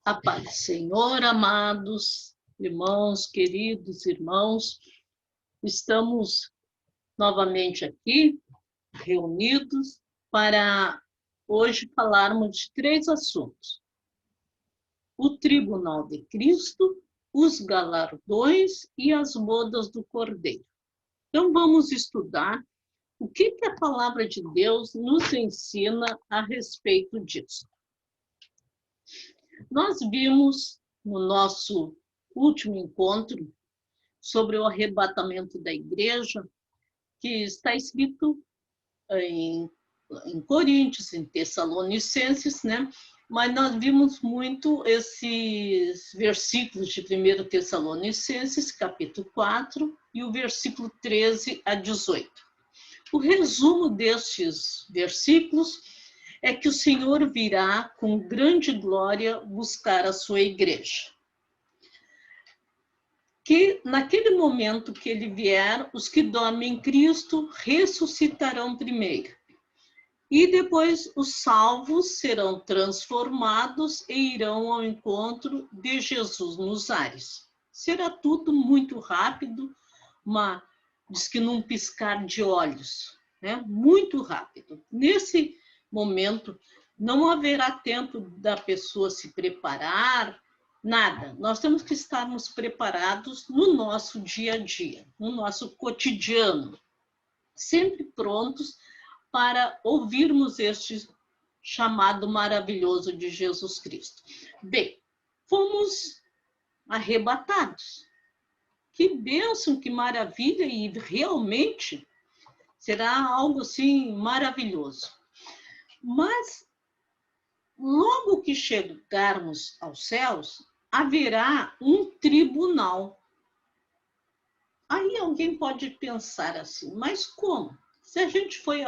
A paz do Senhor, amados irmãos, queridos irmãos, estamos novamente aqui, reunidos, para hoje falarmos de 3 assuntos: o tribunal de Cristo, os galardões e as bodas do Cordeiro. Então, vamos estudar o que a palavra de Deus nos ensina a respeito disso. Nós vimos no nosso último encontro sobre o arrebatamento da igreja, que está escrito em Coríntios, em Tessalonicenses, né? Mas nós vimos muito esses versículos de 1 Tessalonicenses, capítulo 4, e o versículo 13 a 18. O resumo destes versículos é que o Senhor virá com grande glória buscar a sua igreja. Que naquele momento que ele vier, os que dormem em Cristo ressuscitarão primeiro. E depois os salvos serão transformados e irão ao encontro de Jesus nos ares. Será tudo muito rápido, diz que num piscar de olhos, né? Muito rápido. Nesse momento, não haverá tempo da pessoa se preparar, nada. Nós temos que estarmos preparados no nosso dia a dia, no nosso cotidiano, sempre prontos para ouvirmos este chamado maravilhoso de Jesus Cristo. Bem, fomos arrebatados. Que bênção, que maravilha, e realmente será algo assim maravilhoso. Mas logo que chegarmos aos céus, haverá um tribunal. Aí alguém pode pensar assim, mas como? Se a gente foi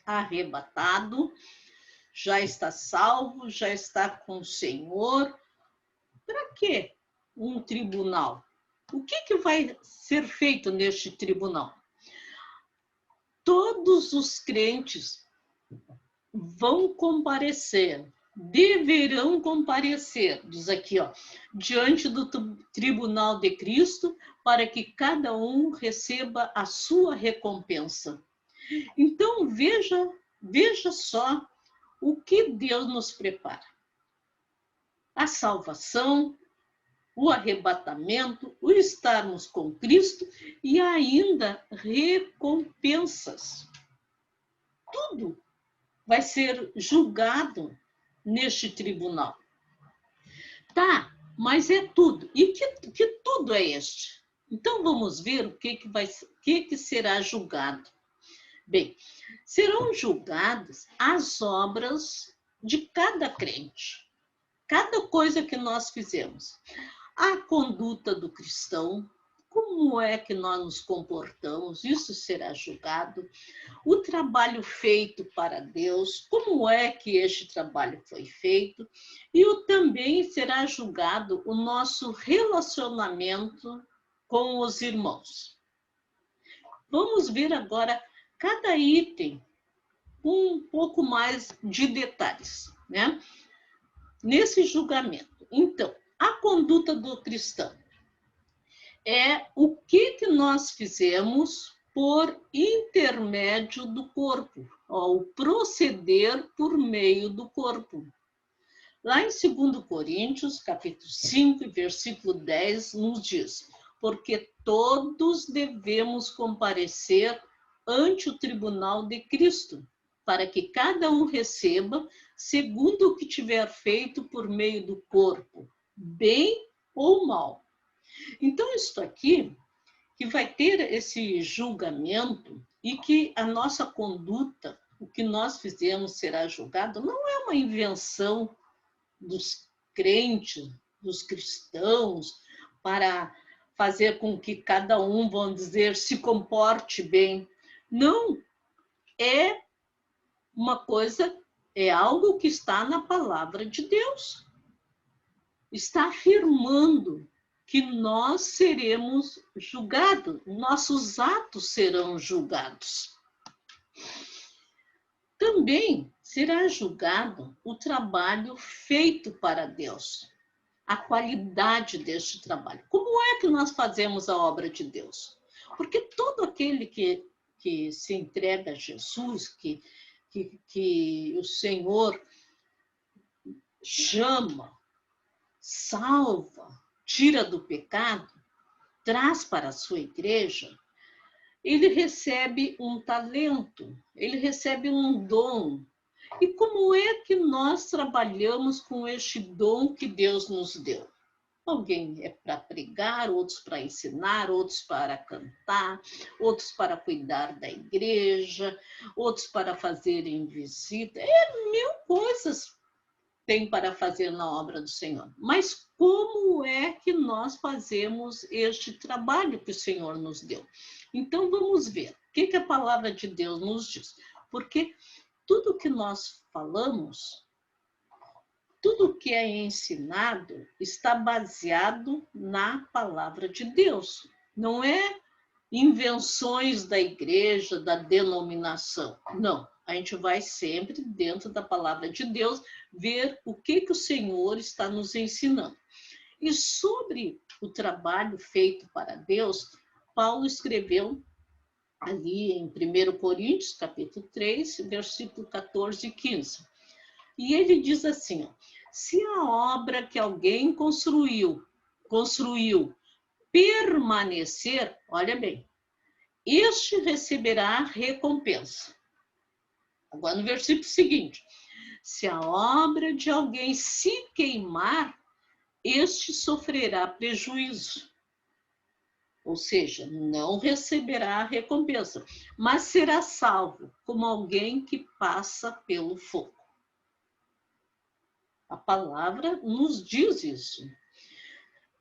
arrebatado, já está salvo, já está com o Senhor, para que um tribunal? O que vai ser feito neste tribunal? Todos os crentes vão comparecer, deverão comparecer, diz aqui, diante do tribunal de Cristo, para que cada um receba a sua recompensa. Então, veja só o que Deus nos prepara. A salvação, o arrebatamento, o estarmos com Cristo e ainda recompensas. Tudo vai ser julgado neste tribunal. Tá, mas é tudo. E que tudo é este? Então vamos ver o que será julgado. Bem, serão julgadas as obras de cada crente. Cada coisa que nós fizemos. A conduta do cristão, como é que nós nos comportamos, isso será julgado. O trabalho feito para Deus, como é que este trabalho foi feito. E também será julgado o nosso relacionamento com os irmãos. Vamos ver agora cada item com um pouco mais de detalhes, né? Nesse julgamento. Então, a conduta do cristão é o que nós fizemos por intermédio do corpo, o proceder por meio do corpo. Lá em 2 Coríntios, capítulo 5, versículo 10, nos diz: porque todos devemos comparecer ante o tribunal de Cristo, para que cada um receba segundo o que tiver feito por meio do corpo, bem ou mal. Então, isto aqui, que vai ter esse julgamento e que a nossa conduta, o que nós fizemos será julgado, não é uma invenção dos crentes, dos cristãos, para fazer com que cada um, vamos dizer, se comporte bem. Não, é uma coisa, é algo que está na palavra de Deus. Está afirmando que nós seremos julgados, nossos atos serão julgados. Também será julgado o trabalho feito para Deus. a qualidade deste trabalho. Como é que nós fazemos a obra de Deus? Porque todo aquele que se entrega a Jesus, que o Senhor chama, salva, tira do pecado, traz para a sua igreja, ele recebe um talento, ele recebe um dom. E como é que nós trabalhamos com este dom que Deus nos deu? Alguém é para pregar, outros para ensinar, outros para cantar, outros para cuidar da igreja, outros para fazerem visita. Mil coisas tem para fazer na obra do Senhor. Mas como é que nós fazemos este trabalho que o Senhor nos deu? Então vamos ver o que a palavra de Deus nos diz. Porque tudo que nós falamos, tudo que é ensinado está baseado na palavra de Deus. Não é invenções da igreja, da denominação. Não, a gente vai sempre dentro da palavra de Deus ver o que o Senhor está nos ensinando. E sobre o trabalho feito para Deus, Paulo escreveu ali em 1 Coríntios, capítulo 3, versículo 14 e 15. E ele diz assim, ó, se a obra que alguém construiu permanecer, olha bem, este receberá recompensa. Agora no versículo seguinte, se a obra de alguém se queimar, este sofrerá prejuízo. Ou seja, não receberá recompensa, mas será salvo como alguém que passa pelo fogo. A palavra nos diz isso.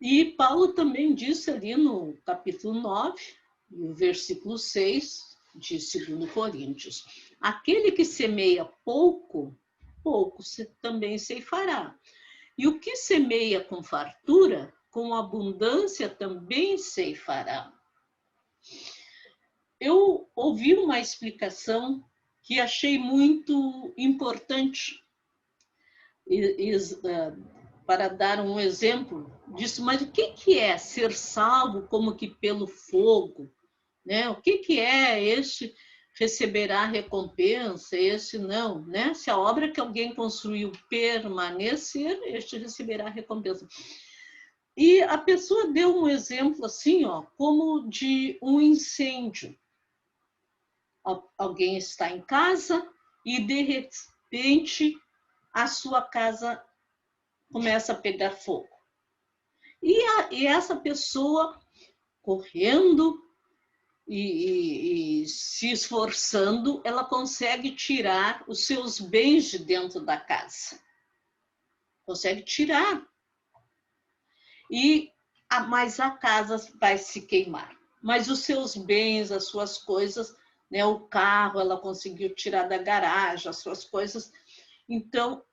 E Paulo também disse ali no capítulo 9, no versículo 6 de 2 Coríntios, aquele que semeia pouco, pouco também ceifará. E o que semeia com fartura, com abundância também ceifará. Eu ouvi uma explicação que achei muito importante, para dar um exemplo disso. Mas o que é ser salvo como que pelo fogo? Né? O que é este receberá recompensa, este não? Né? Se a obra que alguém construiu permanecer, este receberá recompensa. E a pessoa deu um exemplo assim, ó, como de um incêndio. Alguém está em casa e, de repente, a sua casa começa a pegar fogo. E essa pessoa, correndo e se esforçando, ela consegue tirar os seus bens de dentro da casa. Consegue tirar. Mas a casa vai se queimar. Mas os seus bens, as suas coisas, né, o carro, ela conseguiu tirar da garagem, as suas coisas. Então,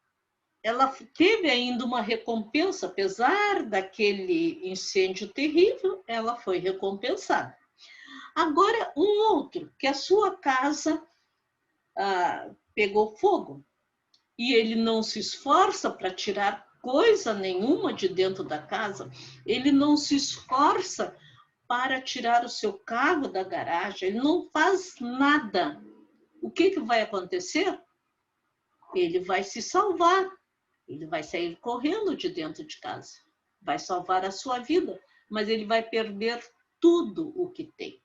ela teve ainda uma recompensa, apesar daquele incêndio terrível, ela foi recompensada. Agora, um outro, que a sua casa pegou fogo, e ele não se esforça para tirar coisa nenhuma de dentro da casa, ele não se esforça para tirar o seu carro da garagem, ele não faz nada. O que vai acontecer? Ele vai se salvar. Ele vai sair correndo de dentro de casa, vai salvar a sua vida, mas ele vai perder tudo o que tem,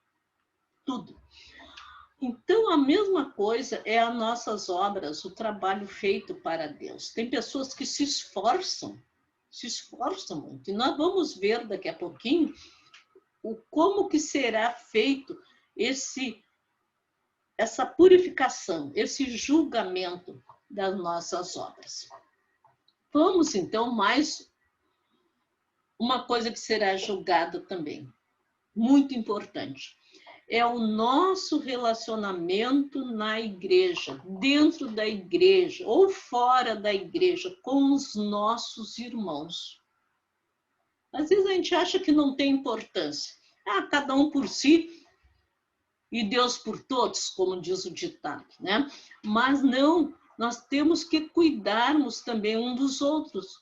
tudo. Então, a mesma coisa é as nossas obras, o trabalho feito para Deus. Tem pessoas que se esforçam muito. E nós vamos ver daqui a pouquinho como que será feito essa purificação, esse julgamento das nossas obras. Vamos, então, mais uma coisa que será julgada também, muito importante, é o nosso relacionamento na igreja, dentro da igreja ou fora da igreja, com os nossos irmãos. Às vezes a gente acha que não tem importância. Cada um por si e Deus por todos, como diz o ditado, né? Mas não, nós temos que cuidarmos também um dos outros.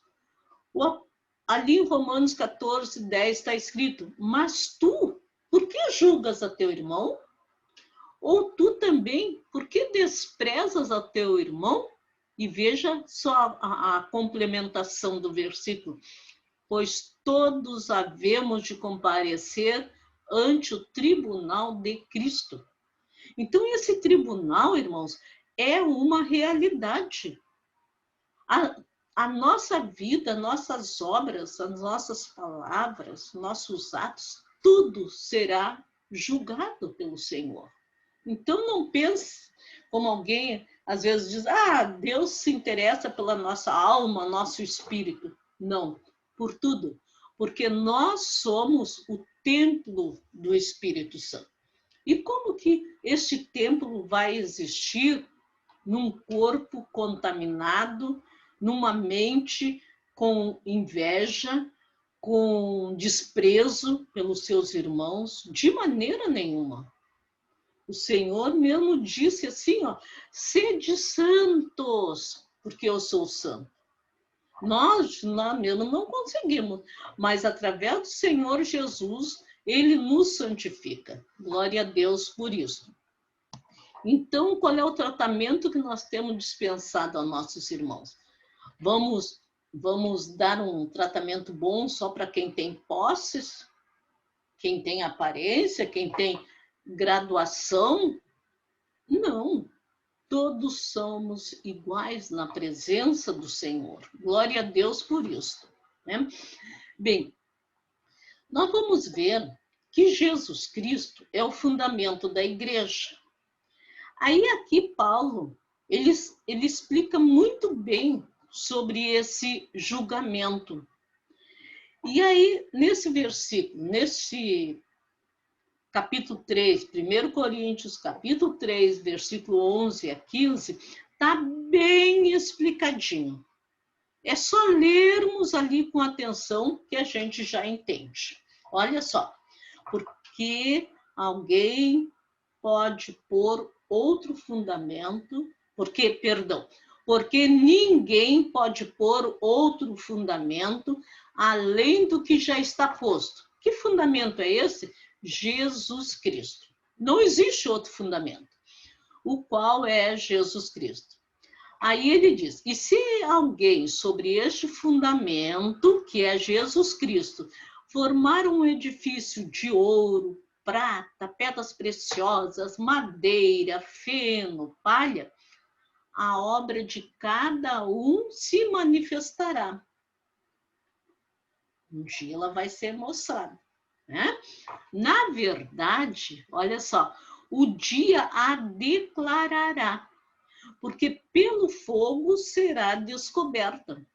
ali em Romanos 14, 10 está escrito: mas tu, por que julgas a teu irmão? Ou tu também, por que desprezas a teu irmão? E veja só a complementação do versículo. Pois todos havemos de comparecer ante o tribunal de Cristo. Então, esse tribunal, irmãos, é uma realidade. A nossa vida, nossas obras, as nossas palavras, nossos atos, tudo será julgado pelo Senhor. Então, não pense como alguém às vezes diz: Deus se interessa pela nossa alma, nosso espírito. Não, por tudo. Porque nós somos o templo do Espírito Santo. E como que este templo vai existir num corpo contaminado, numa mente com inveja, com desprezo pelos seus irmãos? De maneira nenhuma. O Senhor mesmo disse assim, sede santos, porque eu sou santo. Nós mesmo não conseguimos, mas através do Senhor Jesus, Ele nos santifica. Glória a Deus por isso. Então, qual é o tratamento que nós temos dispensado aos nossos irmãos? Vamos dar um tratamento bom só para quem tem posses, quem tem aparência, quem tem graduação? Não. Todos somos iguais na presença do Senhor. Glória a Deus por isso. Né? Bem, nós vamos ver que Jesus Cristo é o fundamento da igreja. Aí aqui Paulo, ele explica muito bem sobre esse julgamento. E aí, nesse versículo, nesse capítulo 3, 1 Coríntios, capítulo 3, versículo 11 a 15, está bem explicadinho. É só lermos ali com atenção que a gente já entende. Olha só, porque alguém pode pôr outro fundamento, porque ninguém pode pôr outro fundamento além do que já está posto. Que fundamento é esse? Jesus Cristo. Não existe outro fundamento, o qual é Jesus Cristo. Aí ele diz, e se alguém sobre este fundamento, que é Jesus Cristo, formar um edifício de ouro, prata, pedras preciosas, madeira, feno, palha, a obra de cada um se manifestará. Um dia ela vai ser mostrada. Né? Na verdade, olha só, o dia a declarará, porque pelo fogo será descoberta,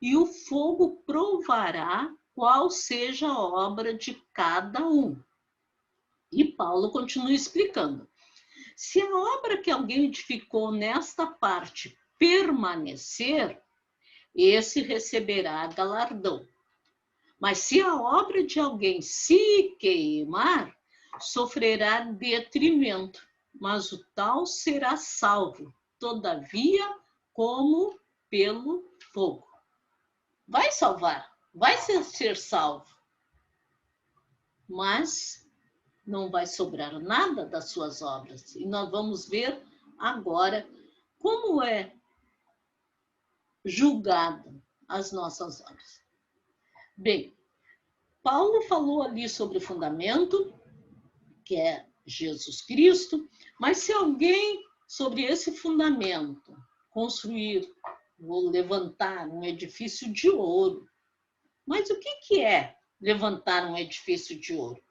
e o fogo provará qual seja a obra de cada um. E Paulo continua explicando. Se a obra que alguém edificou nesta parte permanecer, esse receberá galardão. Mas se a obra de alguém se queimar, sofrerá detrimento, mas o tal será salvo, todavia, como pelo fogo. Vai salvar, vai ser salvo, mas não vai sobrar nada das suas obras. E nós vamos ver agora como é julgado as nossas obras. Bem, Paulo falou ali sobre o fundamento, que é Jesus Cristo, mas se alguém sobre esse fundamento construir ou levantar um edifício de ouro, mas o que é levantar um edifício de ouro?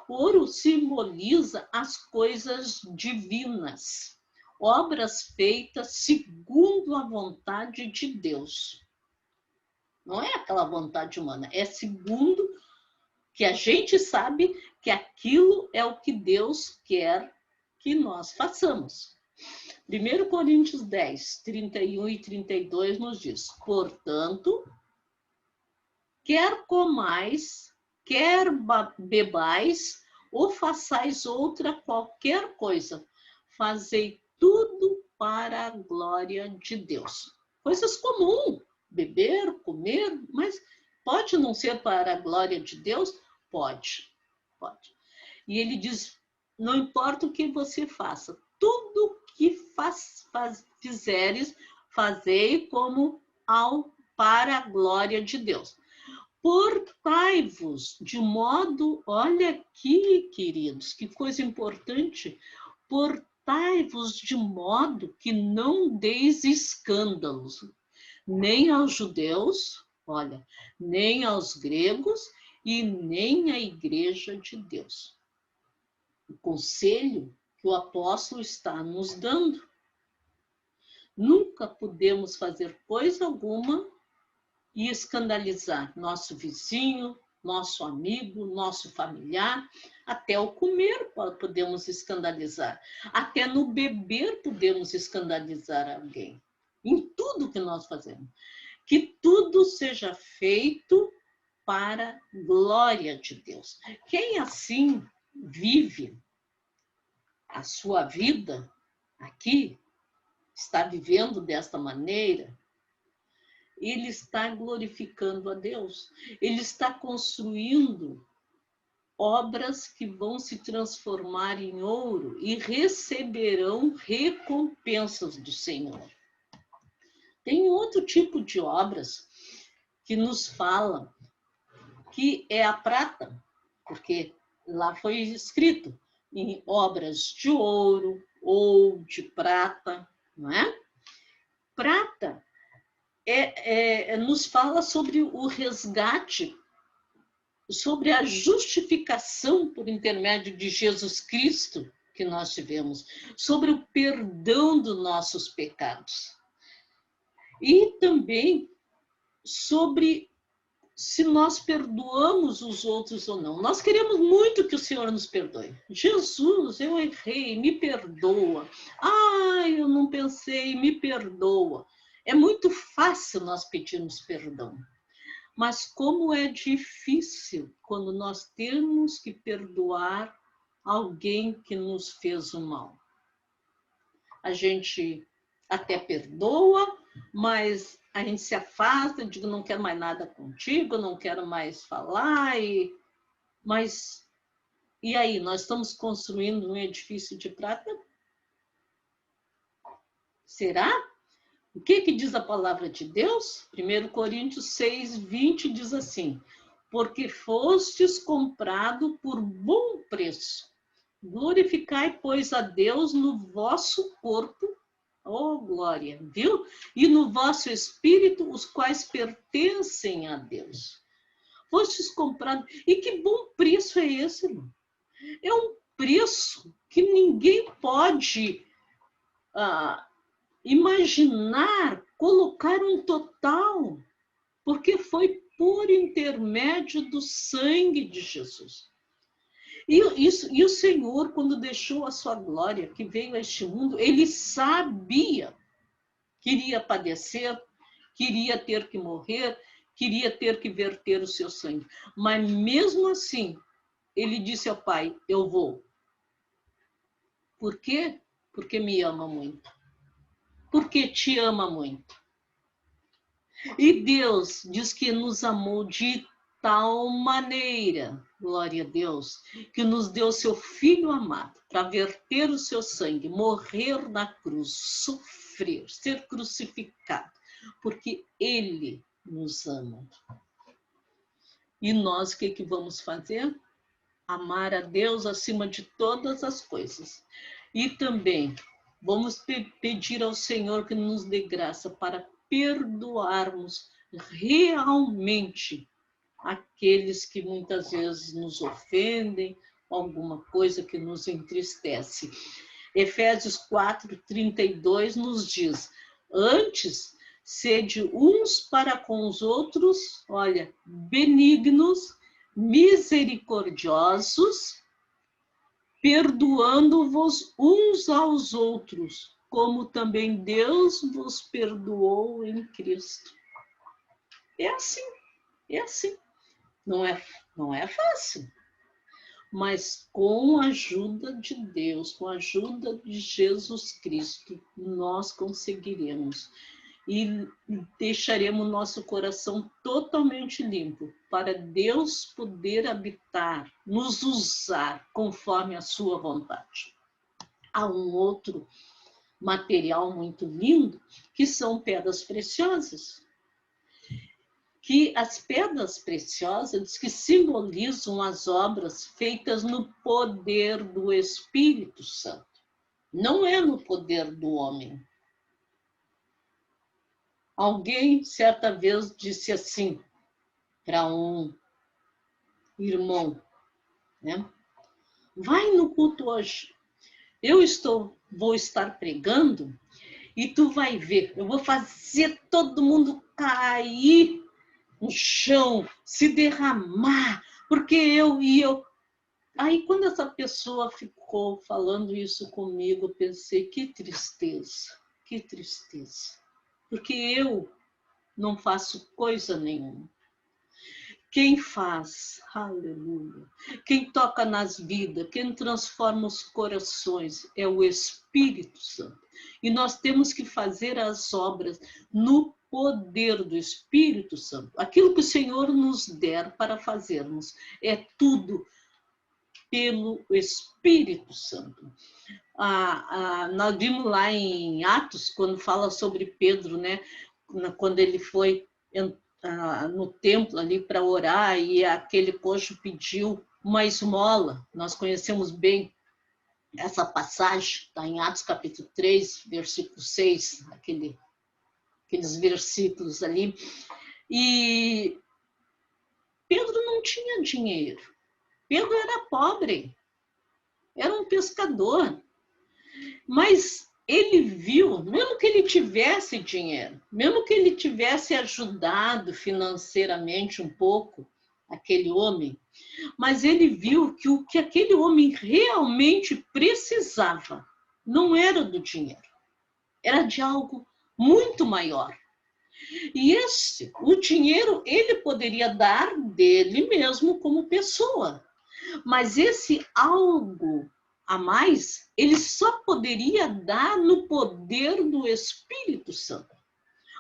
O ouro simboliza as coisas divinas, obras feitas segundo a vontade de Deus. Não é aquela vontade humana, é segundo que a gente sabe que aquilo é o que Deus quer que nós façamos. 1 Coríntios 10, 31 e 32 nos diz, portanto, quer comais, quer bebais, ou façais outra qualquer coisa, fazei tudo para a glória de Deus. Coisas comuns, beber, comer, mas Pode não ser para a glória de Deus? Pode, pode. E ele diz, não importa o que você faça, tudo que fizeres, fazei como para a glória de Deus. Portai-vos de modo, olha aqui, queridos, que coisa importante, portai-vos de modo que não deis escândalos, nem aos judeus, olha, nem aos gregos e nem à igreja de Deus. O conselho que o apóstolo está nos dando. Nunca podemos fazer coisa alguma e escandalizar nosso vizinho, nosso amigo, nosso familiar. Até o comer podemos escandalizar. Até no beber podemos escandalizar alguém. Em tudo que nós fazemos. Que tudo seja feito para a glória de Deus. Quem assim vive a sua vida aqui, está vivendo desta maneira, ele está glorificando a Deus. Ele está construindo obras que vão se transformar em ouro e receberão recompensas do Senhor. Tem outro tipo de obras que nos fala que é a prata, porque lá foi escrito em obras de ouro ou de prata, não é? Prata nos fala sobre o resgate, sobre a justificação por intermédio de Jesus Cristo que nós tivemos, sobre o perdão dos nossos pecados. E também sobre se nós perdoamos os outros ou não. Nós queremos muito que o Senhor nos perdoe. Jesus, eu errei, me perdoa. Ai, eu não pensei, me perdoa. É muito fácil nós pedirmos perdão. Mas como é difícil quando nós temos que perdoar alguém que nos fez o mal. A gente até perdoa, mas a gente se afasta, digo, não quero mais nada contigo, não quero mais falar. Mas, e aí, nós estamos construindo um edifício de prata? Será? O que diz a palavra de Deus? 1 Coríntios 6, 20 diz assim, porque fostes comprado por bom preço. Glorificai, pois, a Deus no vosso corpo, oh glória, viu? E no vosso espírito, os quais pertencem a Deus. Fostes comprados. E que bom preço é esse, irmão? É um preço que ninguém pode imaginar, colocar um total, porque foi por intermédio do sangue de Jesus. E o Senhor, quando deixou a sua glória, que veio a este mundo, ele sabia que iria padecer, queria ter que morrer, queria ter que verter o seu sangue. Mas mesmo assim, ele disse ao Pai, eu vou. Por quê? Porque me ama muito. Porque te ama muito. E Deus diz que nos amou de tal maneira, glória a Deus, que nos deu seu Filho amado para verter o seu sangue, morrer na cruz, sofrer, ser crucificado, porque Ele nos ama. E nós o que vamos fazer? Amar a Deus acima de todas as coisas. E também vamos pedir ao Senhor que nos dê graça para perdoarmos realmente aqueles que muitas vezes nos ofendem, alguma coisa que nos entristece. Efésios 4:32 nos diz, antes, sede uns para com os outros, olha, benignos, misericordiosos, perdoando-vos uns aos outros, como também Deus vos perdoou em Cristo. É assim, é assim. Não é fácil, mas com a ajuda de Deus, com a ajuda de Jesus Cristo, nós conseguiremos. e deixaremos nosso coração totalmente limpo para Deus poder habitar, nos usar conforme a sua vontade. Há um outro material muito lindo, que são pedras preciosas. Que as pedras preciosas diz que simbolizam as obras feitas no poder do Espírito Santo. Não é no poder do homem. Alguém, certa vez, disse assim para um irmão, né? Vai no culto hoje. Vou estar pregando e tu vai ver. Eu vou fazer todo mundo cair no chão, se derramar, porque eu. Aí, quando essa pessoa ficou falando isso comigo, eu pensei, que tristeza. Porque eu não faço coisa nenhuma. Quem faz, aleluia, quem toca nas vidas, quem transforma os corações é o Espírito Santo. E nós temos que fazer as obras no poder do Espírito Santo. Aquilo que o Senhor nos der para fazermos é tudo pelo Espírito Santo. Nós vimos lá em Atos, quando fala sobre Pedro, né? Quando ele foi no templo ali para orar e aquele coxo pediu uma esmola. Nós conhecemos bem essa passagem, está em Atos capítulo 3, versículo 6, aqueles versículos ali. E Pedro não tinha dinheiro. Pedro era pobre, era um pescador. Mas ele viu, mesmo que ele tivesse dinheiro, mesmo que ele tivesse ajudado financeiramente um pouco aquele homem, mas ele viu que o que aquele homem realmente precisava não era do dinheiro, era de algo muito maior. E o dinheiro, ele poderia dar dele mesmo como pessoa, mas esse algo a mais, ele só poderia dar no poder do Espírito Santo.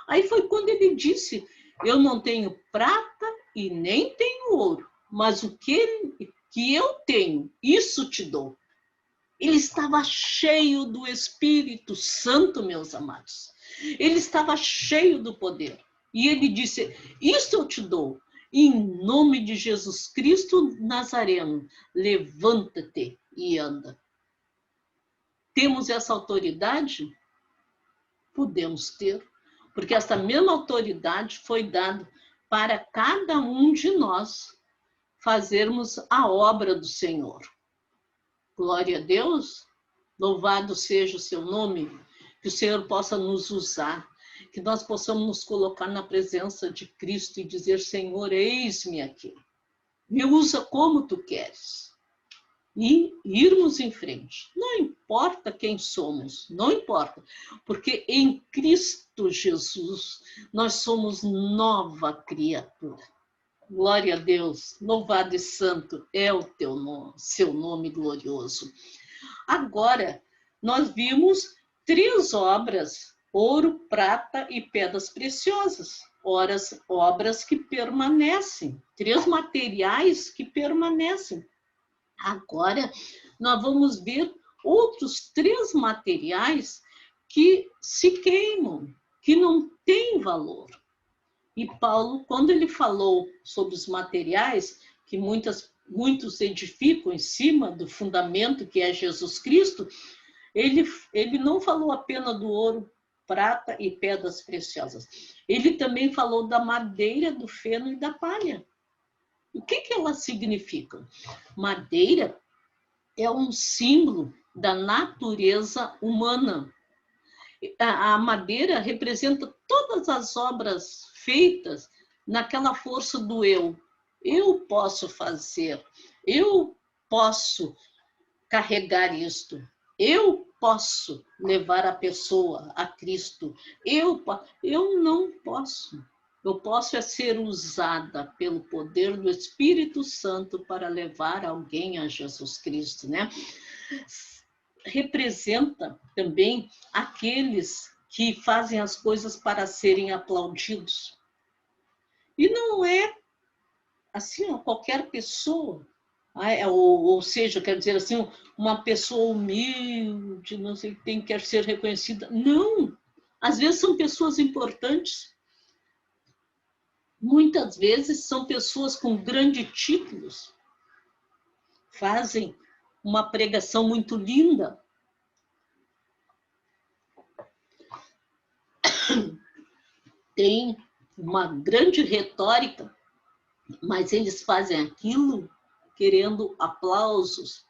Aí foi quando ele disse, eu não tenho prata e nem tenho ouro, mas o que eu tenho, isso te dou. Ele estava cheio do Espírito Santo, meus amados. Ele estava cheio do poder. E ele disse, isso eu te dou. Em nome de Jesus Cristo Nazareno, levanta-te e anda. Temos essa autoridade? Podemos ter, porque essa mesma autoridade foi dada para cada um de nós fazermos a obra do Senhor. Glória a Deus, louvado seja o seu nome, que o Senhor possa nos usar, que nós possamos nos colocar na presença de Cristo e dizer, Senhor, eis-me aqui, me usa como tu queres. E irmos em frente. Não importa quem somos, não importa, porque em Cristo Jesus nós somos nova criatura. Glória a Deus, louvado e santo é o teu nome, seu nome glorioso. Agora, nós vimos 3 obras, ouro, prata e pedras preciosas. Obras que permanecem, 3 materiais que permanecem. Agora, nós vamos ver outros 3 materiais que se queimam, que não têm valor. E Paulo, quando ele falou sobre os materiais, que muitos edificam em cima do fundamento que é Jesus Cristo, ele não falou apenas do ouro, prata e pedras preciosas. Ele também falou da madeira, do feno e da palha. O que elas significam? Madeira é um símbolo da natureza humana. A madeira representa todas as obras feitas naquela força do eu. Eu posso fazer, eu posso carregar isto, eu posso levar a pessoa a Cristo, eu não posso. Eu posso ser usada pelo poder do Espírito Santo para levar alguém a Jesus Cristo, né? Representa também aqueles que fazem as coisas para serem aplaudidos. E não é assim, qualquer pessoa. Ou seja, quer dizer assim, uma pessoa humilde, não sei, quer ser reconhecida. Não! Às vezes são pessoas importantes. Muitas vezes são pessoas com grandes títulos. Fazem uma pregação muito linda. Tem uma grande retórica, mas eles fazem aquilo querendo aplausos,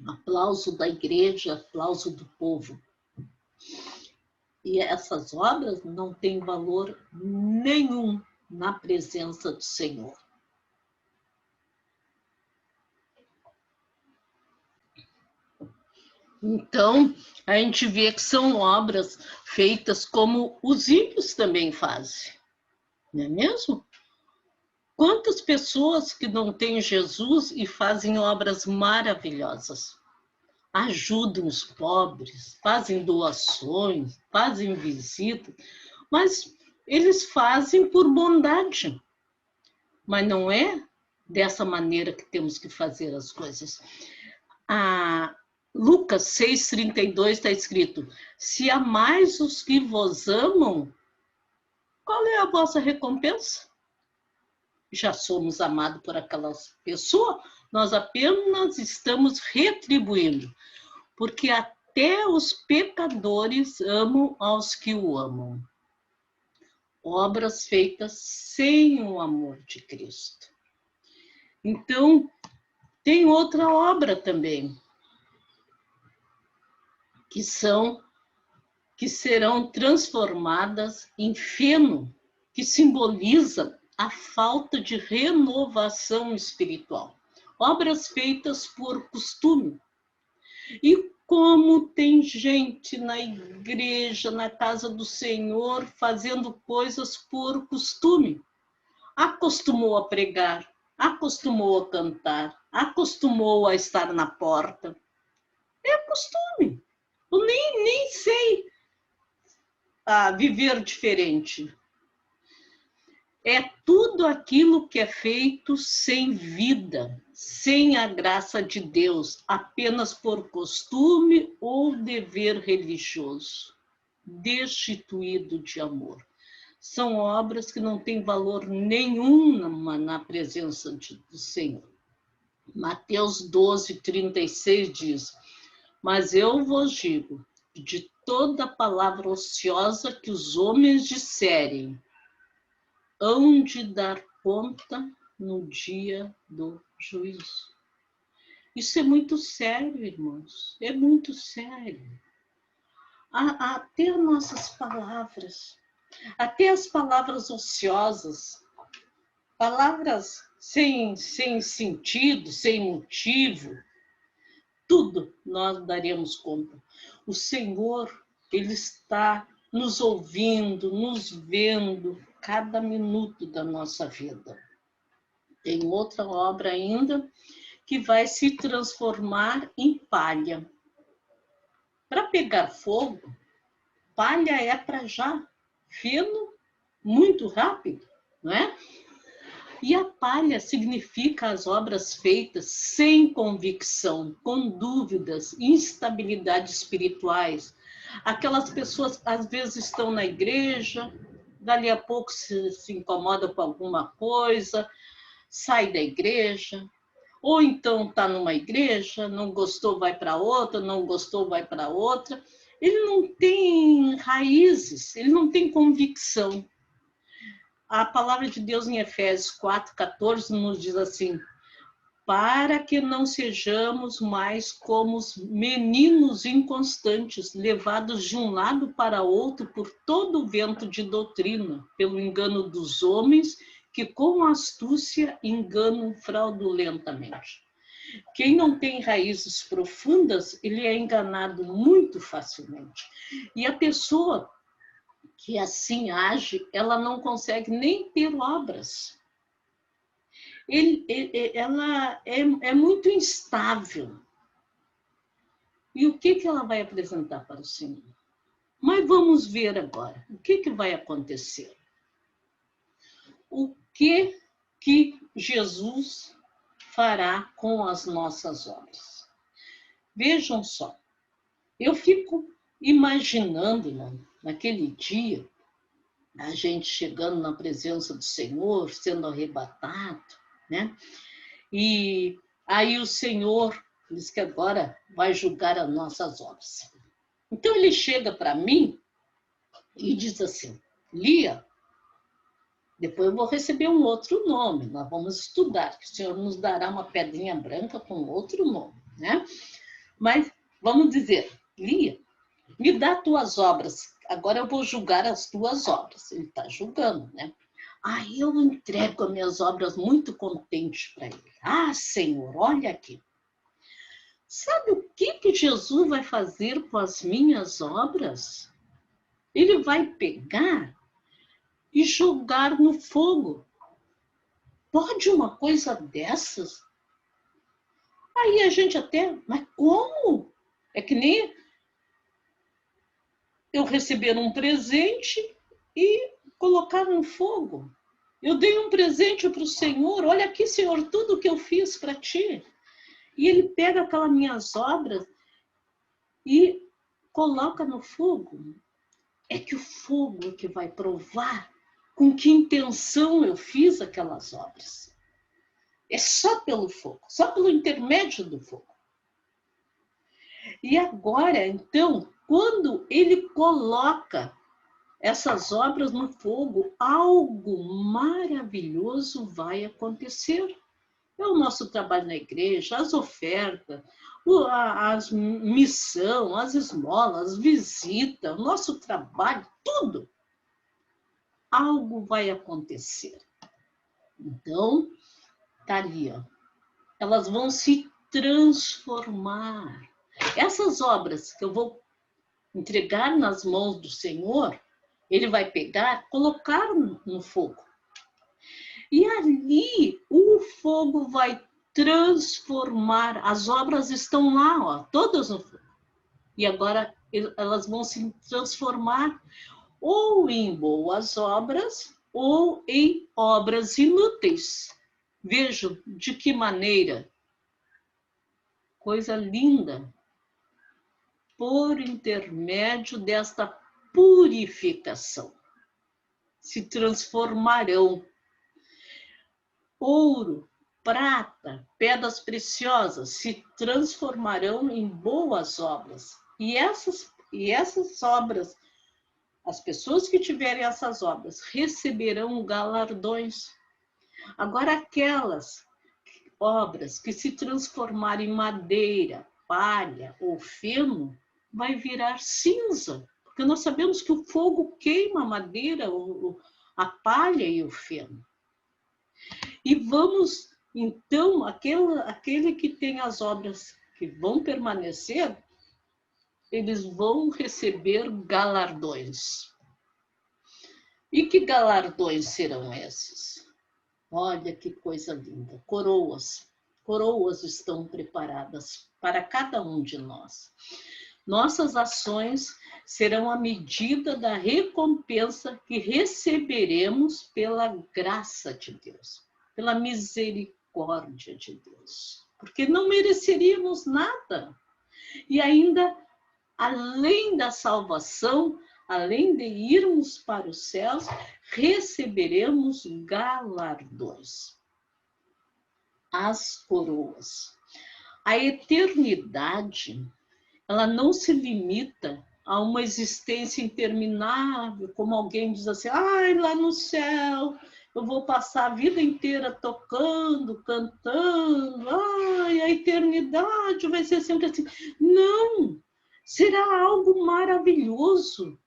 aplauso da igreja, aplauso do povo. E essas obras não têm valor nenhum na presença do Senhor. Então, a gente vê que são obras feitas como os ímpios também fazem, não é mesmo? Quantas pessoas que não têm Jesus e fazem obras maravilhosas? Ajudam os pobres, fazem doações, fazem visitas, mas eles fazem por bondade. Mas não é dessa maneira que temos que fazer as coisas. Lucas 6,32 está escrito: se amais os que vos amam, qual é a vossa recompensa? Já somos amados por aquelas pessoas, nós apenas estamos retribuindo, porque até os pecadores amam aos que o amam. Obras feitas sem o amor de Cristo. Então, tem outra obra também, que serão transformadas em feno, que simboliza a falta de renovação espiritual. Obras feitas por costume. E como tem gente na igreja, na casa do Senhor, fazendo coisas por costume. Acostumou a pregar, acostumou a cantar, acostumou a estar na porta. É costume. Eu nem sei viver diferente. É tudo aquilo que é feito sem vida, sem a graça de Deus, apenas por costume ou dever religioso, destituído de amor. São obras que não têm valor nenhum na presença do Senhor. Mateus 12:36 diz: mas eu vos digo, de toda palavra ociosa que os homens disserem, hão de dar conta no dia do juízo. Isso é muito sério, irmãos. É muito sério. Até as nossas palavras, até as palavras ociosas, palavras sem sentido, sem motivo, tudo nós daremos conta. O Senhor, Ele está nos ouvindo, nos vendo cada minuto da nossa vida. Tem outra obra ainda que vai se transformar em palha. Para pegar fogo, palha é para já, feno muito rápido, não é? E a palha significa as obras feitas sem convicção, com dúvidas, instabilidades espirituais. Aquelas pessoas, às vezes, estão na igreja, dali a pouco se incomoda com alguma coisa, sai da igreja, ou então está numa igreja, não gostou, vai para outra, não gostou, vai para outra. Ele não tem raízes, ele não tem convicção. A palavra de Deus em Efésios 4:14 nos diz assim: para que não sejamos mais como os meninos inconstantes, levados de um lado para outro por todo o vento de doutrina, pelo engano dos homens, que com astúcia enganam fraudulentamente. Quem não tem raízes profundas, ele é enganado muito facilmente. E a pessoa que assim age, ela não consegue nem ter obras. Ela é muito instável. E o que ela vai apresentar para o Senhor? Mas vamos ver agora, o que vai acontecer? O que Jesus fará com as nossas obras? Vejam só, eu fico imaginando, né, naquele dia, a gente chegando na presença do Senhor, sendo arrebatado, né? E aí o Senhor diz que agora vai julgar as nossas obras. Então ele chega para mim e diz assim: Lia, depois eu vou receber um outro nome, nós vamos estudar, que o Senhor nos dará uma pedrinha branca com outro nome, né? Mas vamos dizer, Lia, me dá tuas obras, agora eu vou julgar as tuas obras. Ele está julgando, né? Aí eu entrego as minhas obras muito contente para ele. Ah, Senhor, olha aqui. Sabe o que Jesus vai fazer com as minhas obras? Ele vai pegar e jogar no fogo. Pode uma coisa dessas? Aí a gente até, mas como? É que nem eu receber um presente e colocar no fogo. Eu dei um presente para o Senhor, olha aqui, Senhor, tudo que eu fiz para ti. E ele pega aquelas minhas obras e coloca no fogo. É que o fogo é que vai provar com que intenção eu fiz aquelas obras. É só pelo fogo, só pelo intermédio do fogo. E agora, então, quando ele coloca essas obras no fogo, algo maravilhoso vai acontecer. É o nosso trabalho na igreja, as ofertas, as missão, as esmolas, as visitas, o nosso trabalho, tudo. Algo vai acontecer. Então, tá ali, ó. Elas vão se transformar. Essas obras que eu vou entregar nas mãos do Senhor, ele vai pegar, colocar no fogo. E ali o fogo vai transformar. As obras estão lá, ó, todas no fogo. E agora elas vão se transformar ou em boas obras ou em obras inúteis. Vejam de que maneira. Coisa linda. Por intermédio desta purificação, se transformarão. Ouro, prata, pedras preciosas se transformarão em boas obras. E essas obras, as pessoas que tiverem essas obras receberão galardões. Agora, aquelas obras que se transformarem em madeira, palha ou feno, vai virar cinza. Porque nós sabemos que o fogo queima a madeira, a palha e o feno. E vamos, então, aquele que tem as obras que vão permanecer, eles vão receber galardões. E que galardões serão esses? Olha que coisa linda. Coroas. Coroas estão preparadas para cada um de nós. Nossas ações serão a medida da recompensa que receberemos pela graça de Deus, pela misericórdia de Deus. Porque não mereceríamos nada. E ainda, além da salvação, além de irmos para os céus, receberemos galardões. As coroas. A eternidade, ela não se limita a uma existência interminável, como alguém diz assim, ai, lá no céu, eu vou passar a vida inteira tocando, cantando, ai, a eternidade vai ser sempre assim. Não, será algo maravilhoso.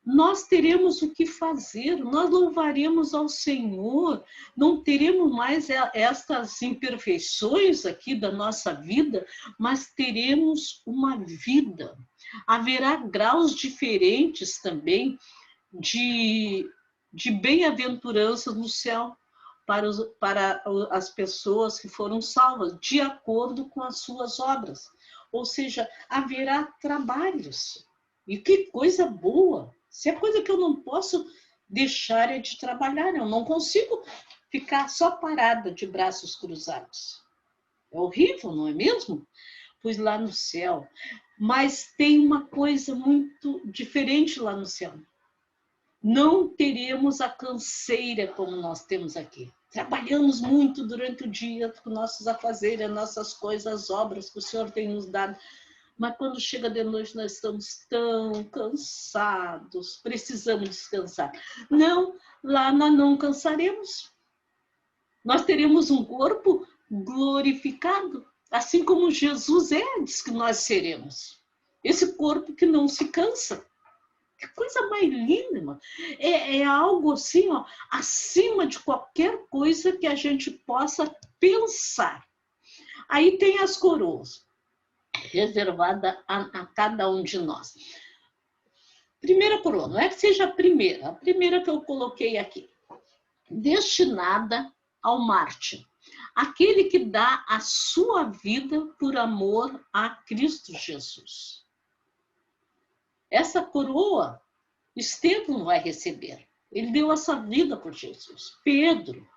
Nós teremos o que fazer, nós louvaremos ao Senhor, não teremos mais estas imperfeições aqui da nossa vida, mas teremos uma vida. Haverá graus diferentes também de bem-aventurança no céu para as pessoas que foram salvas, de acordo com as suas obras. Ou seja, haverá trabalhos. E que coisa boa! Se é coisa que eu não posso deixar é de trabalhar, eu não consigo ficar só parada de braços cruzados. É horrível, não é mesmo? Pois lá no céu. Mas tem uma coisa muito diferente lá no céu. Não teremos a canseira como nós temos aqui. Trabalhamos muito durante o dia com nossos afazeres, nossas coisas, as obras que o Senhor tem nos dado. Mas quando chega de noite, nós estamos tão cansados, precisamos descansar. Não, lá nós não cansaremos. Nós teremos um corpo glorificado, assim como Jesus diz que nós seremos. Esse corpo que não se cansa. Que coisa mais linda, irmão. É algo assim, ó, acima de qualquer coisa que a gente possa pensar. Aí tem as coroas, reservada a cada um de nós. Primeira coroa, não é que seja a primeira que eu coloquei aqui. Destinada ao mártir, aquele que dá a sua vida por amor a Cristo Jesus. Essa coroa, Estevão vai receber. Ele deu essa vida por Jesus. Pedro,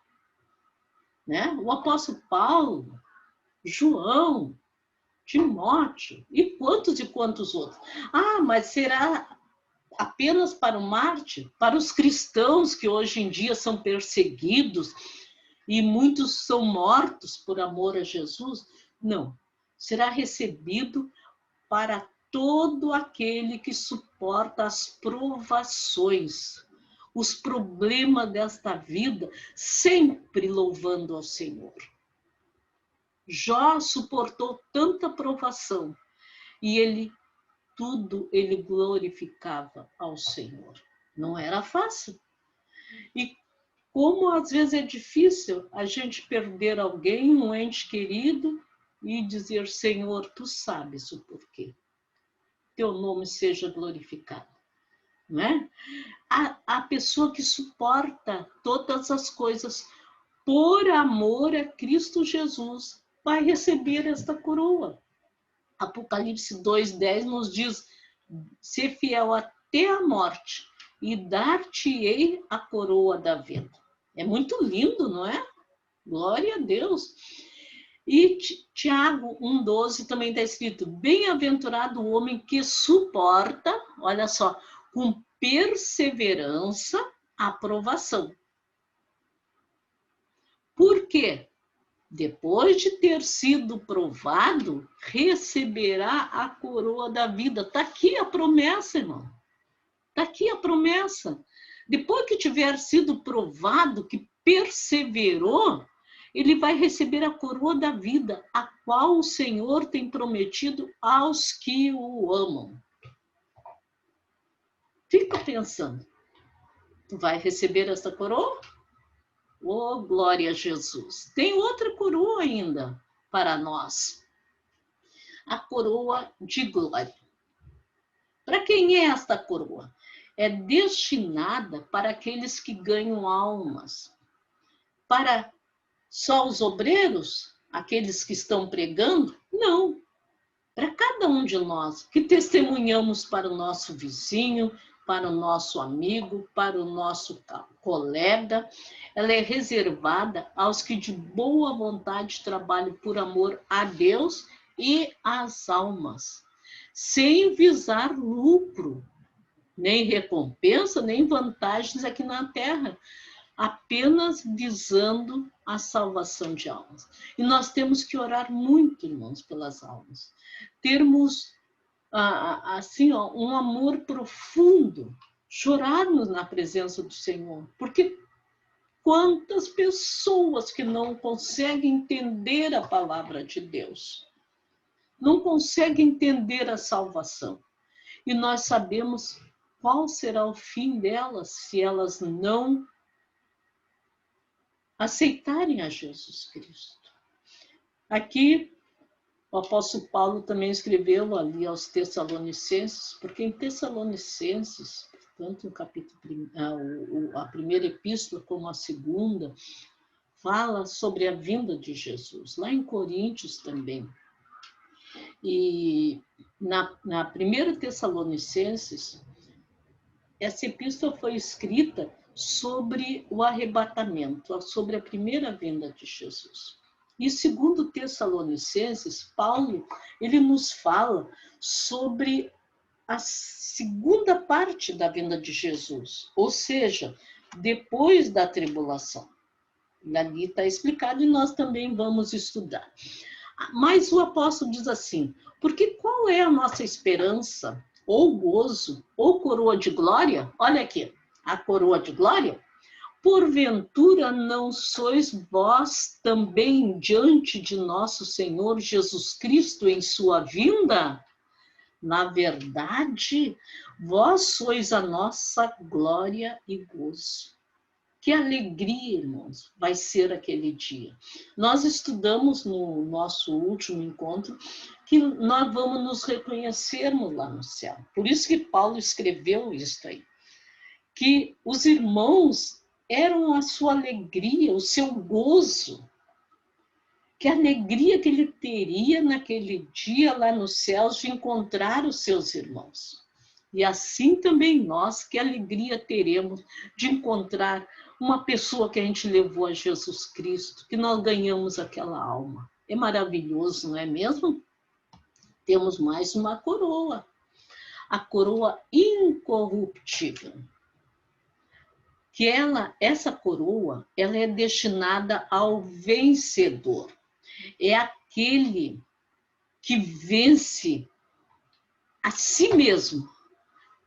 né? O apóstolo Paulo, João, Timóteo e quantos outros. Ah, mas será apenas para o mártir? Para os cristãos que hoje em dia são perseguidos e muitos são mortos por amor a Jesus? Não. Será recebido para todo aquele que suporta as provações, os problemas desta vida, sempre louvando ao Senhor. Jó suportou tanta provação e ele glorificava ao Senhor. Não era fácil. E como às vezes é difícil a gente perder alguém, um ente querido, e dizer, Senhor, tu sabes o porquê. Teu nome seja glorificado. Não é? A pessoa que suporta todas as coisas por amor a Cristo Jesus vai receber esta coroa. Apocalipse 2:10 nos diz, ser fiel até a morte e dar-te-ei a coroa da vida. É muito lindo, não é? Glória a Deus. E Tiago 1:12 também está escrito, bem-aventurado o homem que suporta, olha só, com perseverança a provação. Por quê? Depois de ter sido provado, receberá a coroa da vida. Está aqui a promessa, irmão. Está aqui a promessa. Depois que tiver sido provado, que perseverou, ele vai receber a coroa da vida, a qual o Senhor tem prometido aos que o amam. Fica pensando. Tu vai receber essa coroa? Oh, glória a Jesus. Tem outra coroa ainda para nós. A coroa de glória. Para quem é esta coroa? É destinada para aqueles que ganham almas. Para só os obreiros? Aqueles que estão pregando? Não. Para cada um de nós que testemunhamos para o nosso vizinho, para o nosso amigo, para o nosso colega, ela é reservada aos que de boa vontade trabalham por amor a Deus e às almas, sem visar lucro, nem recompensa, nem vantagens aqui na terra, apenas visando a salvação de almas. E nós temos que orar muito, irmãos, pelas almas. Termos assim, ó, um amor profundo, chorarmos na presença do Senhor, porque quantas pessoas que não conseguem entender a palavra de Deus, não conseguem entender a salvação, e nós sabemos qual será o fim delas se elas não aceitarem a Jesus Cristo. Aqui o apóstolo Paulo também escreveu ali aos Tessalonicenses, porque em Tessalonicenses, tanto o capítulo, a primeira epístola como a segunda, fala sobre a vinda de Jesus. Lá em Coríntios também. E Na primeira Tessalonicenses, essa epístola foi escrita sobre o arrebatamento, sobre a primeira vinda de Jesus. E segundo Tessalonicenses, Paulo, ele nos fala sobre a segunda parte da vinda de Jesus, ou seja, depois da tribulação. Ali está explicado e nós também vamos estudar. Mas o apóstolo diz assim, porque qual é a nossa esperança, ou gozo, ou coroa de glória? Olha aqui, a coroa de glória. Porventura não sois vós também diante de nosso Senhor Jesus Cristo em sua vinda? Na verdade, vós sois a nossa glória e gozo. Que alegria, irmãos, vai ser aquele dia. Nós estudamos no nosso último encontro que nós vamos nos reconhecermos lá no céu. Por isso que Paulo escreveu isso aí. Que os irmãos eram a sua alegria, o seu gozo. Que alegria que ele teria naquele dia lá nos céus de encontrar os seus irmãos. E assim também nós, que alegria teremos de encontrar uma pessoa que a gente levou a Jesus Cristo, que nós ganhamos aquela alma. É maravilhoso, não é mesmo? Temos mais uma coroa, a coroa incorruptível. Que essa coroa, ela é destinada ao vencedor. É aquele que vence a si mesmo.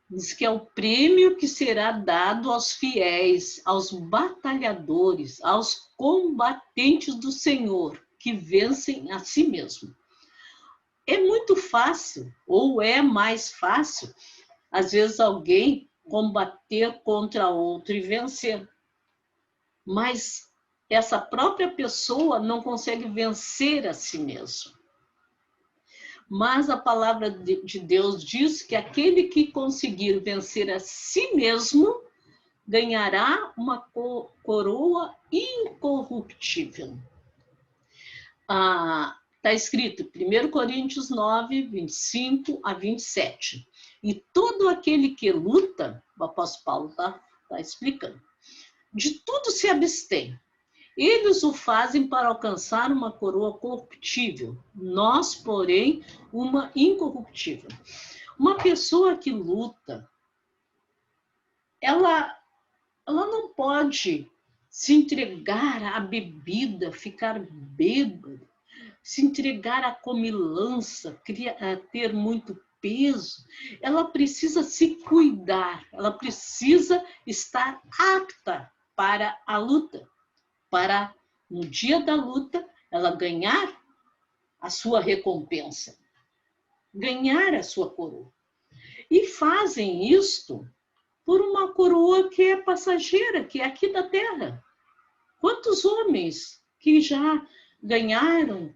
Diz que é o prêmio que será dado aos fiéis, aos batalhadores, aos combatentes do Senhor, que vencem a si mesmo. É muito fácil, ou é mais fácil, às vezes alguém combater contra outro e vencer. Mas essa própria pessoa não consegue vencer a si mesmo. Mas a palavra de Deus diz que aquele que conseguir vencer a si mesmo ganhará uma coroa incorruptível. Está escrito 1 Coríntios 9, 25 a 27. E todo aquele que luta, o apóstolo Paulo está explicando, de tudo se abstém. Eles o fazem para alcançar uma coroa corruptível, nós, porém, uma incorruptível. Uma pessoa que luta, ela não pode se entregar à bebida, ficar bêbado, se entregar à comilança, ter muito peso. Ela precisa se cuidar, ela precisa estar apta para a luta. Para, no dia da luta, ela ganhar a sua recompensa, ganhar a sua coroa. E fazem isto por uma coroa que é passageira, que é aqui da terra. Quantos homens que já ganharam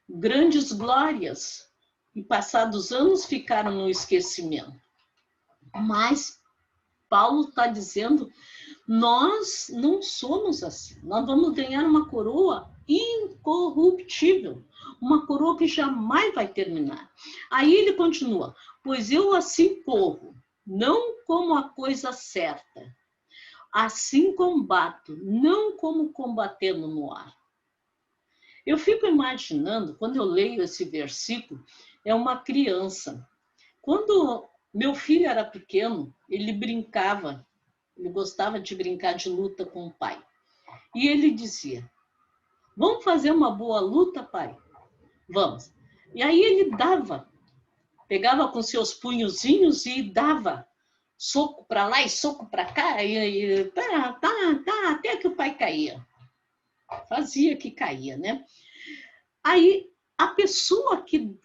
grandes glórias e passados anos ficaram no esquecimento. Mas Paulo está dizendo, nós não somos assim. Nós vamos ganhar uma coroa incorruptível, uma coroa que jamais vai terminar. Aí ele continua, pois eu assim corro, não como a coisa certa, assim combato, não como combatendo no ar. Eu fico imaginando, quando eu leio esse versículo, é uma criança. Quando meu filho era pequeno, ele brincava, ele gostava de brincar de luta com o pai. E ele dizia, vamos fazer uma boa luta, pai? Vamos. E aí ele pegava com seus punhozinhos e dava soco para lá e soco para cá, até que o pai caía. Fazia que caía, né? Aí a pessoa que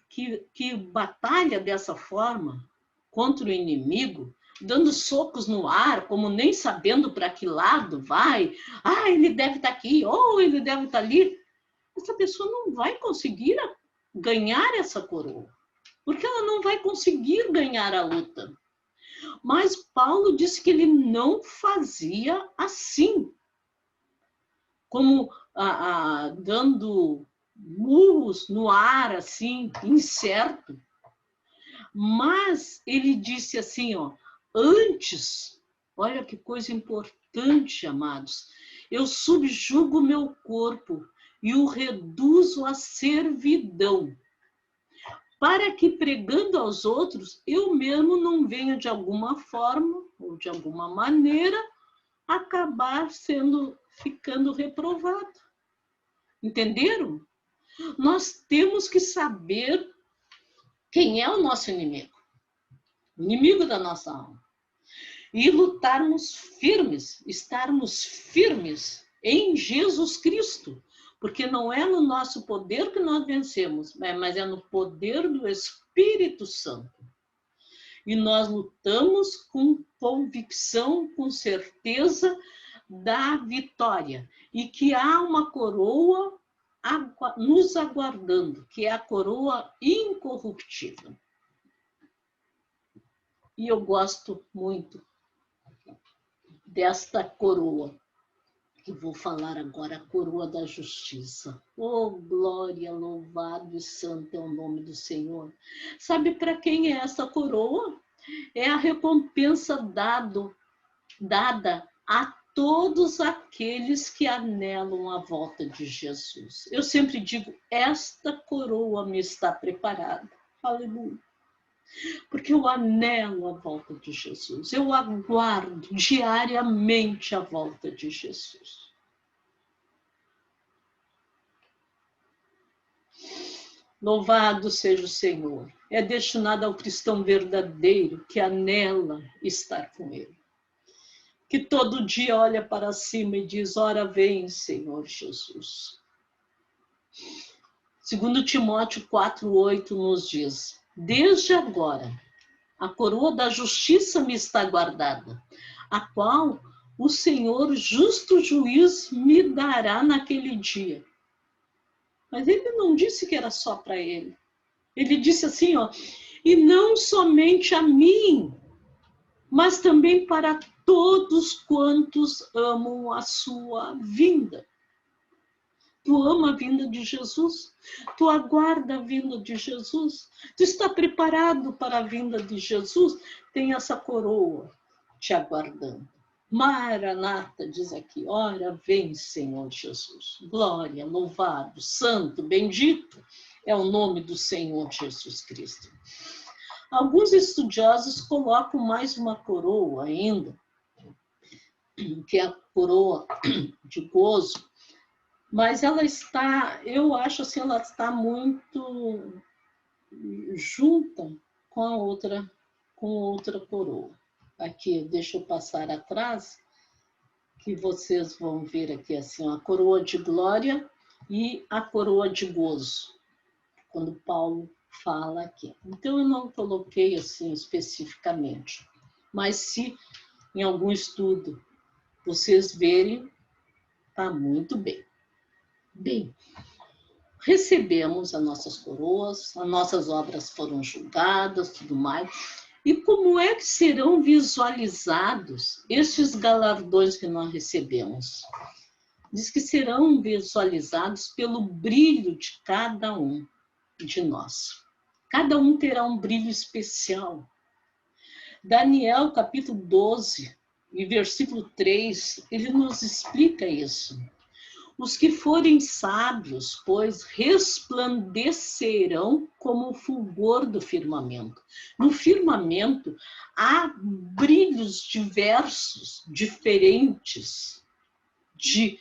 batalha dessa forma contra o inimigo, dando socos no ar, como nem sabendo para que lado vai, ele deve estar aqui, ou ele deve estar ali, essa pessoa não vai conseguir ganhar essa coroa, porque ela não vai conseguir ganhar a luta. Mas Paulo disse que ele não fazia assim, como dando murros no ar, assim, incerto. Mas ele disse assim, ó, antes, olha que coisa importante, amados, eu subjugo meu corpo e o reduzo à servidão, para que pregando aos outros, eu mesmo não venha de alguma forma ou de alguma maneira acabar ficando reprovado. Entenderam? Nós temos que saber quem é o nosso inimigo, o inimigo da nossa alma, e lutarmos firmes, estarmos firmes em Jesus Cristo, porque não é no nosso poder que nós vencemos, mas é no poder do Espírito Santo. E nós lutamos com convicção, com certeza da vitória, e que há uma coroa nos aguardando, que é a coroa incorruptível. E eu gosto muito desta coroa, que vou falar agora, a coroa da justiça. Oh, glória, louvado e santo é o nome do Senhor. Sabe para quem é essa coroa? É a recompensa dada a todos aqueles que anelam a volta de Jesus. Eu sempre digo, esta coroa me está preparada. Aleluia. Porque eu anelo a volta de Jesus. Eu aguardo diariamente a volta de Jesus. Louvado seja o Senhor. É destinado ao cristão verdadeiro que anela estar com Ele. Que todo dia olha para cima e diz, ora vem, Senhor Jesus. 2 Timóteo 4,8 nos diz, desde agora, a coroa da justiça me está guardada, a qual o Senhor, justo juiz, me dará naquele dia. Mas ele não disse que era só para ele. Ele disse assim, ó, e não somente a mim, mas também para todos quantos amam a sua vinda. Tu ama a vinda de Jesus? Tu aguarda a vinda de Jesus? Tu está preparado para a vinda de Jesus? Tem essa coroa te aguardando. Maranata, diz aqui, ora vem, Senhor Jesus. Glória, louvado, santo, bendito é o nome do Senhor Jesus Cristo. Alguns estudiosos colocam mais uma coroa ainda, que é a coroa de gozo, mas ela está, eu acho assim, ela está muito junta com a outra coroa. Aqui, deixa eu passar atrás, que vocês vão ver aqui assim, a coroa de glória e a coroa de gozo, quando Paulo fala aqui. Então, eu não coloquei assim especificamente, mas se em algum estudo vocês verem, tá muito bem. Bem, recebemos as nossas coroas, as nossas obras foram julgadas, tudo mais. E como é que serão visualizados estes galardões que nós recebemos? Diz que serão visualizados pelo brilho de cada um de nós. Cada um terá um brilho especial. Daniel, capítulo 12, e versículo 3, ele nos explica isso. Os que forem sábios, pois, resplandecerão como o fulgor do firmamento. No firmamento há brilhos diversos, diferentes, de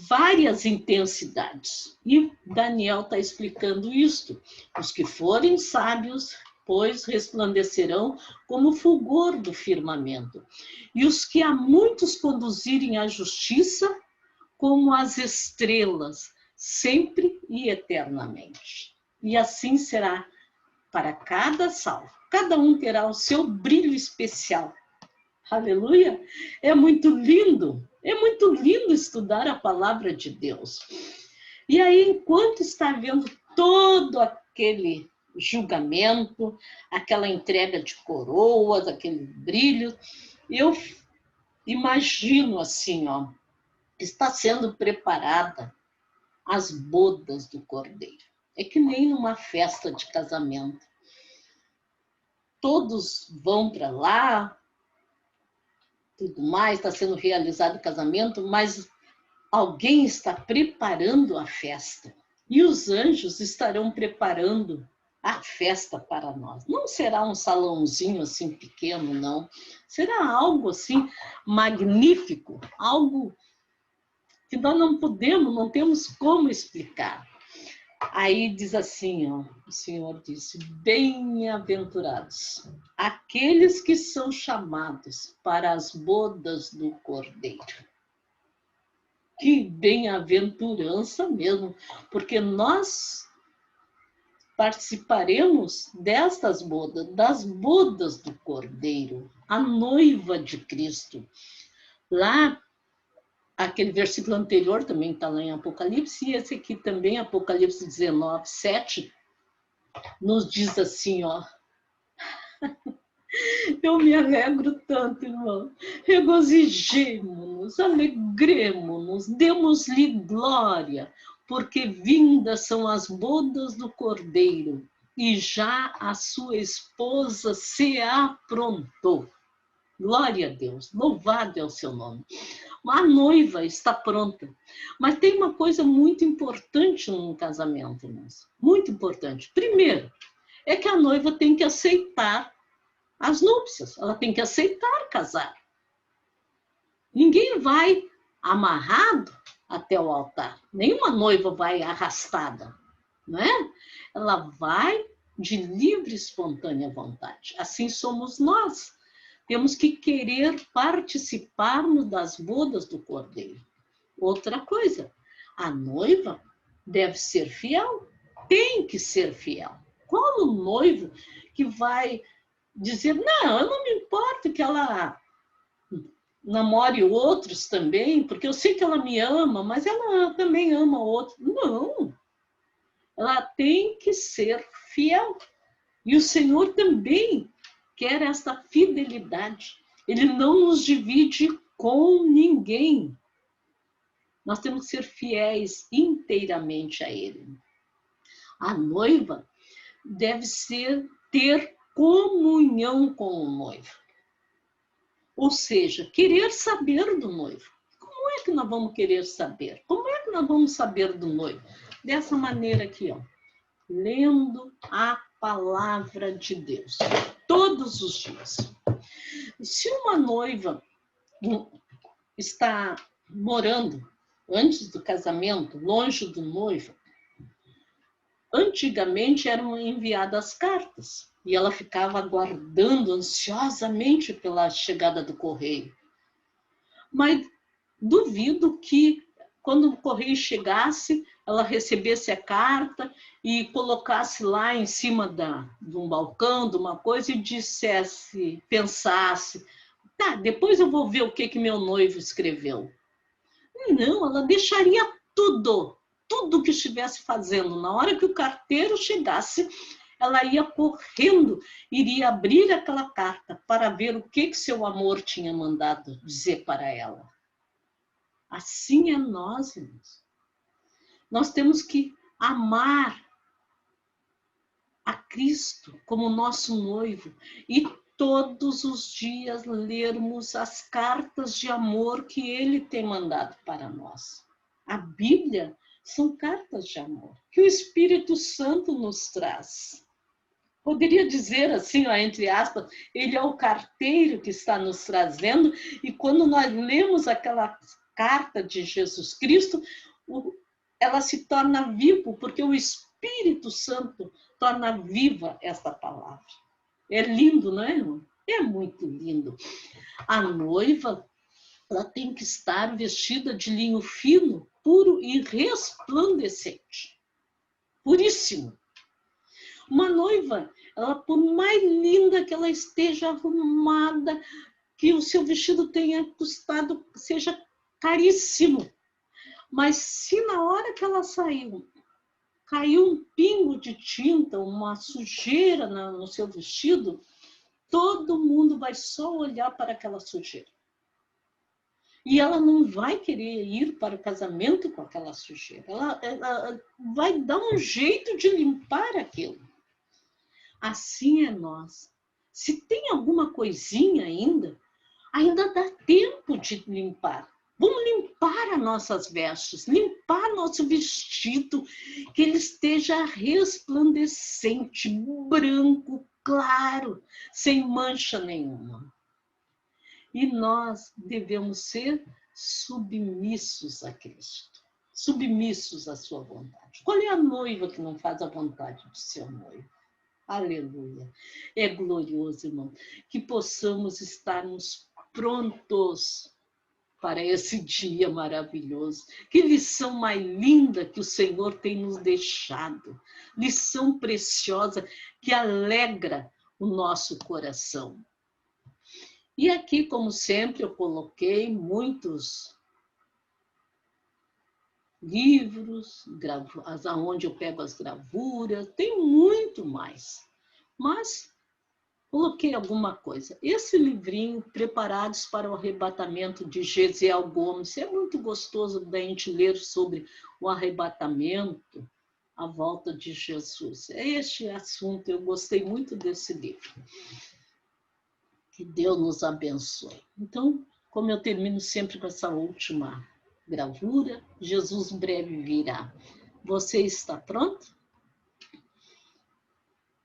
várias intensidades. E Daniel está explicando isto. Os que forem sábios, pois, resplandecerão como o fulgor do firmamento. E os que a muitos conduzirem à justiça, como as estrelas, sempre e eternamente. E assim será para cada salvo. Cada um terá o seu brilho especial. Aleluia! É muito lindo estudar a palavra de Deus. E aí, enquanto está vendo todo aquele julgamento, aquela entrega de coroas, aquele brilho, eu imagino assim, ó, está sendo preparada as bodas do Cordeiro. É que nem numa festa de casamento. todos vão para lá, tudo mais, está sendo realizado o casamento, mas alguém está preparando a festa. E os anjos estarão preparando a festa para nós. Não será um salãozinho assim pequeno, não. Será algo assim magnífico, algo que nós não podemos, não temos como explicar. Aí diz assim, ó, o Senhor disse, bem-aventurados aqueles que são chamados para as bodas do Cordeiro. Que bem-aventurança mesmo, porque nós participaremos destas bodas, das bodas do Cordeiro, a noiva de Cristo. Lá, aquele versículo anterior também está lá em Apocalipse, e esse aqui também, Apocalipse 19, 7, nos diz assim, ó. Eu me alegro tanto, irmão. Regozijemo-nos, alegremo-nos, demos-lhe glória, porque vindas são as bodas do Cordeiro, e já a sua esposa se aprontou. Glória a Deus, louvado é o seu nome. A noiva está pronta. Mas tem uma coisa muito importante num casamento, irmãos. Muito importante. Primeiro, é que a noiva tem que aceitar as núpcias. Ela tem que aceitar casar. Ninguém vai amarrado até o altar. Nenhuma noiva vai arrastada, não é? Ela vai de livre e espontânea vontade. Assim somos nós. Temos que querer participarmos das bodas do Cordeiro. Outra coisa, a noiva deve ser fiel, tem que ser fiel. Qual o noivo que vai dizer, não, eu não me importo que ela namore outros também, porque eu sei que ela me ama, mas ela também ama outro. Não, ela tem que ser fiel. E o Senhor também quer essa fidelidade. Ele não nos divide com ninguém. Nós temos que ser fiéis inteiramente a Ele. A noiva deve ter comunhão com o noivo. Ou seja, querer saber do noivo. Como é que nós vamos querer saber? Como é que nós vamos saber do noivo? Dessa maneira aqui, ó. Lendo a palavra de Deus. Todos os dias. Se uma noiva está morando antes do casamento, longe do noivo, antigamente eram enviadas cartas e ela ficava aguardando ansiosamente pela chegada do correio. Mas duvido que quando o correio chegasse, ela recebesse a carta e colocasse lá em cima de um balcão, de uma coisa, e dissesse, pensasse, tá, depois eu vou ver o que meu noivo escreveu. Não, ela deixaria tudo que estivesse fazendo. Na hora que o carteiro chegasse, ela ia correndo, iria abrir aquela carta para ver o que seu amor tinha mandado dizer para ela. Assim é nós, irmãos. Nós temos que amar a Cristo como nosso noivo e todos os dias lermos as cartas de amor que Ele tem mandado para nós. A Bíblia são cartas de amor que o Espírito Santo nos traz. Poderia dizer assim, ó, entre aspas, Ele é o carteiro que está nos trazendo, e quando nós lemos aquela carta de Jesus Cristo, ela se torna viva, porque o Espírito Santo torna viva essa palavra. É lindo, não é, irmão? É muito lindo. A noiva, ela tem que estar vestida de linho fino, puro e resplandecente. Puríssimo. Uma noiva, ela, por mais linda que ela esteja arrumada, que o seu vestido tenha custado, seja caríssimo, mas se na hora que ela saiu, caiu um pingo de tinta, uma sujeira no seu vestido, todo mundo vai só olhar para aquela sujeira. E ela não vai querer ir para o casamento com aquela sujeira. Ela vai dar um jeito de limpar aquilo. Assim é nós. Se tem alguma coisinha ainda dá tempo de limpar. Vamos limpar as nossas vestes, limpar nosso vestido, que ele esteja resplandecente, branco, claro, sem mancha nenhuma. E nós devemos ser submissos a Cristo, submissos à sua vontade. Qual é a noiva que não faz a vontade do seu noivo? Aleluia. É glorioso, irmão, que possamos estarmos prontos para esse dia maravilhoso. Que lição mais linda que o Senhor tem nos deixado. Lição preciosa que alegra o nosso coração. E aqui, como sempre, eu coloquei muitos livros, onde eu pego as gravuras, tem muito mais. Mas coloquei alguma coisa. Esse livrinho, Preparados para o Arrebatamento, de Gesiel Gomes, é muito gostoso da gente ler sobre o arrebatamento, a volta de Jesus. É este assunto, eu gostei muito desse livro. Que Deus nos abençoe. Então, como eu termino sempre com essa última gravura, Jesus breve virá. Você está pronto?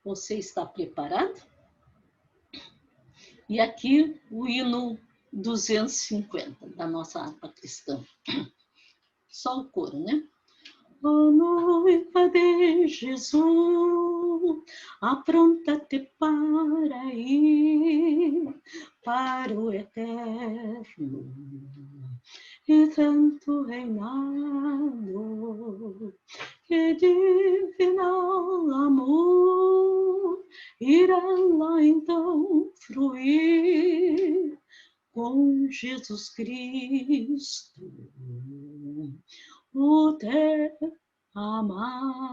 Você está preparado? E aqui o hino 250 da nossa harpa cristã. Só o coro, né? Ó noiva de Jesus, apronta-te para ir para o eterno e santo reinado, que divinal amor irá lá então fruir com Jesus Cristo, o teu amado.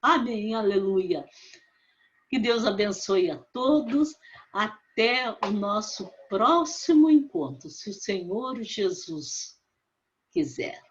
Amém, aleluia. Que Deus abençoe a todos. Até o nosso próximo encontro, se o Senhor Jesus quiser.